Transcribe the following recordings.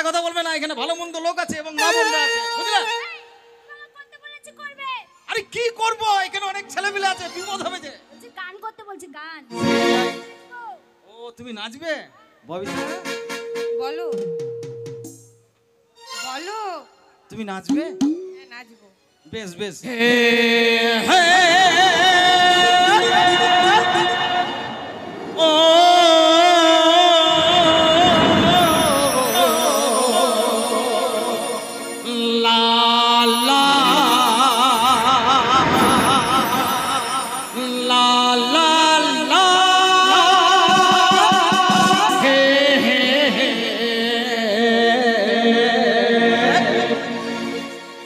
কথা বলবে না, এখানে ভালো মন্দ লোক আছে এবং মা বোনরা আছে, বুঝলে? আরে কি করব, এখানে অনেক ছেলেপিলে আছে, বিপদ হবে যে। গান করতে বলছি, গান। ও তুমি নাচবে? ববিতা বলো বলো। তুমি নাচবে? হ্যাঁ নাচবো। বেশ বেশ। ও লা লা লা লা লা হে হে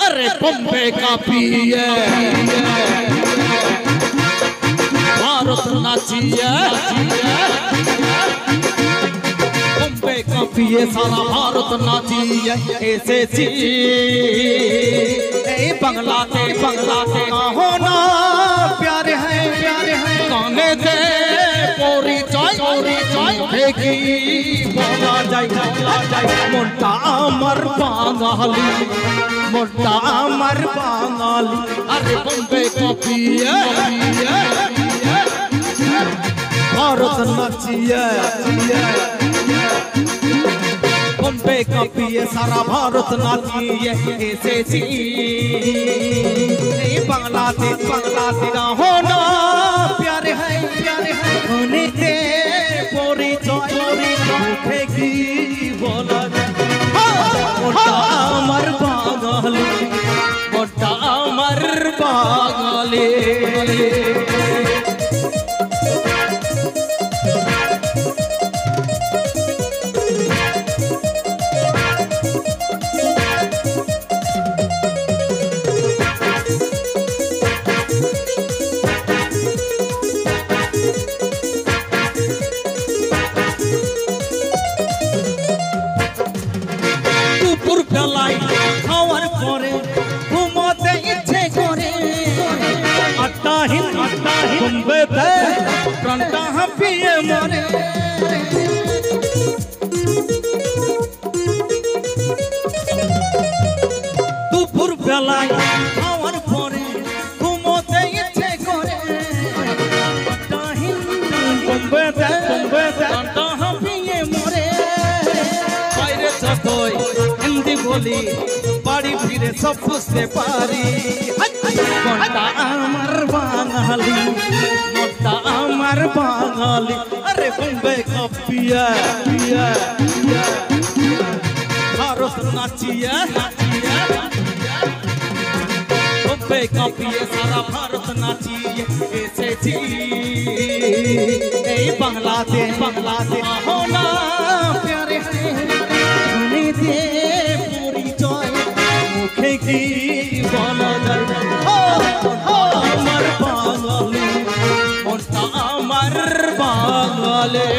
अरे बम्बे का पिए भारत नाचिए, बम्बे का पिए सारा भारत नाचिए, ऐसे ची बंगलाते बंगलाते होना प्यारे हैं गाने दे पोरी चाय फेंकी बोला जाए मोटा अमर बांगाली, मोटा अमर बांगाली। अरे बम्बे का पिए भारत नाचिए, बम्बे का पिए सारा भारत नाचिए, ऐसे ची बंगलाते बंगलाते ना होना प्यारे हैं होने दे पोरी चोरी फेंकी बोला मोटा अमर बांगाली, मोटा अमर बांगाली। খাওয়ার পরে ঘুমোতে ইচ্ছে করে, আট্টাহীন বম্বেতে প্রাণটা হাঁপিয়ে মরে। দুপুর বেলায় খাওয়ার পরে ঘুমোতে ইচ্ছে করে, আট্টাহীন বম্বেতে প্রাণটা হাঁপিয়ে মরে। বাইরে যতই হিন্দি বলি বাড়ি ফিরে সব বুঝতে পারি, মোটা আমার বাঙালি, মোটা আমার বাঙালি। আরে বম্বে का पिया भारत नाचिए, बम्बे का पिए सारा भारत नाचिए, ऐसे जी बंगलाते होना प्यारे दे पूरी जय मुखे की बोला जाए अमर बांगाली, मोटा अमर बांगाली।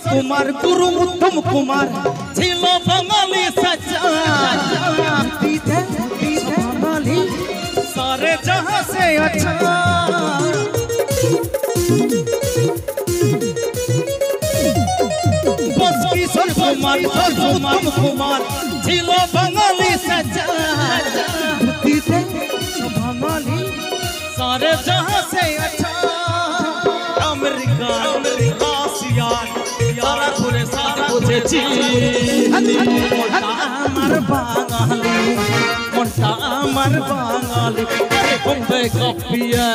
कुमार गुरु उत्तम कुमार ছিল বাঙালি सच्चा, बांगाली सारे जहां से अच्छा। बस किशोर कुमार उत्तम कुमार ছিল বাঙালি सच्चा, बांगाली सारे जहां से अच्छा। अमेरिका आसियान सारा घुरे सारा बुझेছি, মোটা আমার বাঙালি, মোটা আমার বাঙালি। আরে বম্বে का पिया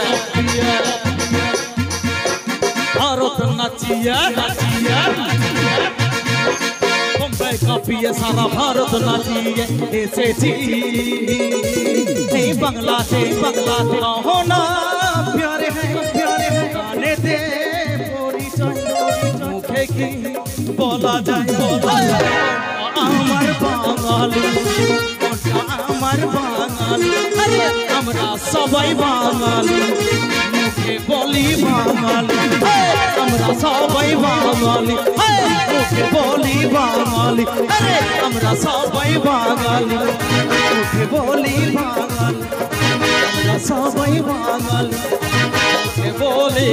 भारत नाचिए, बम्बे का पिया सारा भारत नाचिए, ऐसे जी बंगलाते होना प्यारे हैं गाने दे पोरी मुखे की বলা যায় আমার বাঙালি আমার বাঙালি আমরা সবাই বাঙালি মুখে বলি বাঙালি আমরা সবাই বাঙালি মুখে বলি বাঙালি আমরা সবাই বাঙালি মুখে বলি বাঙালি আমরা সবাই বাঙালি মুখে বলি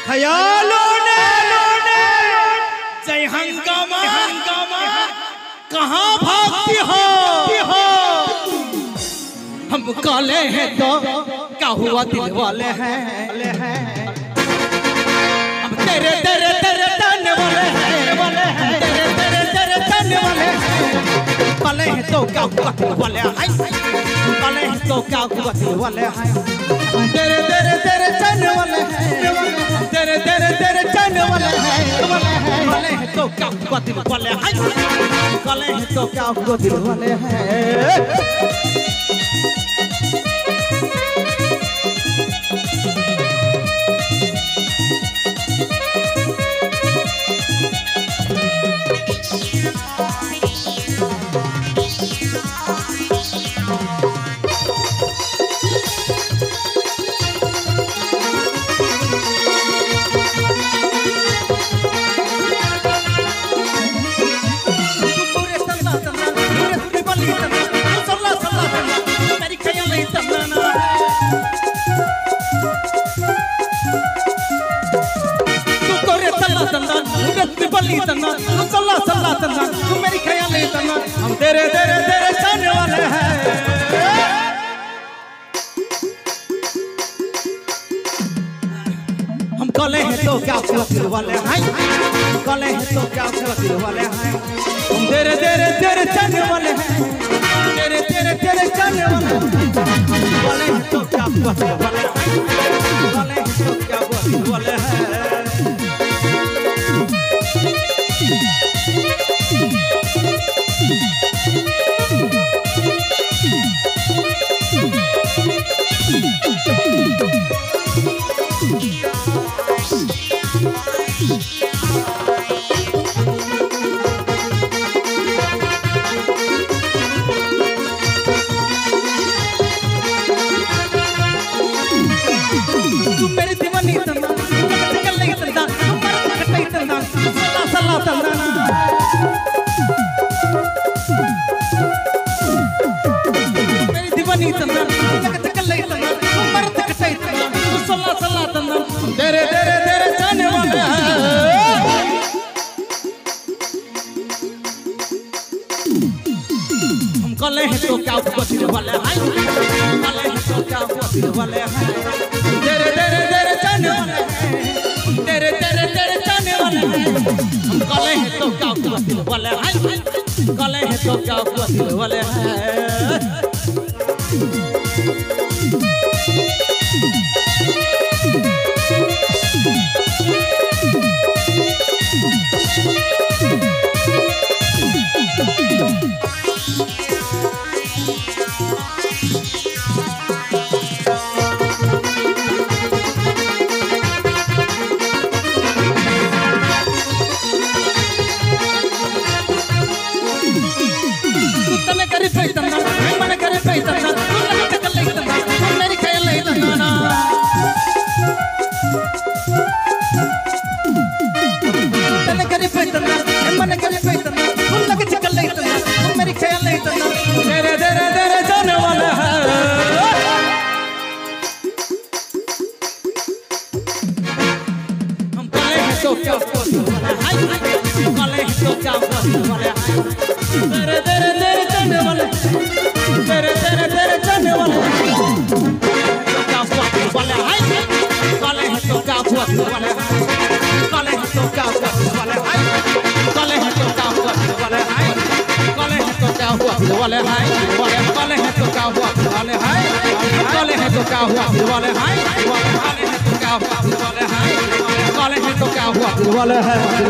ख्यालों ने जय हंगामा कहाँ भागती हो हम काले हैं तो क्या हुआ दिल वाले हैं हम तेरे तेरे तेरे ताने वाले हैं तेरे तेरे तेरे ताने वाले हैं काले हैं तो क्या हुआ दिल वाले हैं काले हैं तो क्या हुआ दिल वाले हैं तेरे तेरे तेरे ताने वाले हैं तेरे तेरे तेरे ताने वाले हैं काले हैं तो क्या हुआ दिल वाले हैं काले हैं तो क्या हुआ दिल वाले हैं मेरी ख्याल हम तेरे तेरे तेरे चाहने वाले हैं हम काले हैं तो क्या दिल वाले हैं काले हैं तो क्या दिल वाले हैं हम तेरे तेरे तेरे चाहने वाले हैं तेरे तेरे तेरे चाहने वाले हैं काले हैं तो क्या दिल वाले हैं काले हैं तो क्या दिल वाले हैं मेरी दीवानी तन्ना कल नहीं तन्ना कट्टा ही तन्ना सल्ला सल्ला तन्ना मेरी दीवानी तन्ना कल नहीं तन्ना मर्द कट्टा ही तन्ना सल्ला सल्ला तन्ना तेरे तेरे तेरे जाने वाले हैं हम काले हैं तो क्या हुआ दिल वाले हैं काले हैं तो क्या हुआ दिल वाले हैं तेरे तेरे तेरे जाने वाले हैं तेरे तेरे तेरे जाने वाले हैं हम काले हैं तो क्या हुआ दिल वाले हैं काले हैं तो क्या हुआ दिल वाले हैं मेरी ख्याल नहीं तन्ना तने करे पे तन्ना मन करे पे तन्ना तुम लगे चकल नहीं तन्ना मेरी ख्याल नहीं तन्ना तेरे तेरे तेरे जाने वाले हैं हम काले हैं तो क्या काले हैं तो क्या वाले हैं तेरे तेरे तेरे जाने वाले तेरे तेरे तेरे जाने वाले क्या वाले हैं काले हैं तो क्या वाले हैं काले हैं तो क्या वाले हैं काले हैं तो क्या वाले हैं काले हैं तो क्या वाले हैं काले हैं तो क्या वाले हैं काले हैं तो क्या वाले हैं काले हैं तो क्या वाले हैं काले हैं तो क्या वाले हैं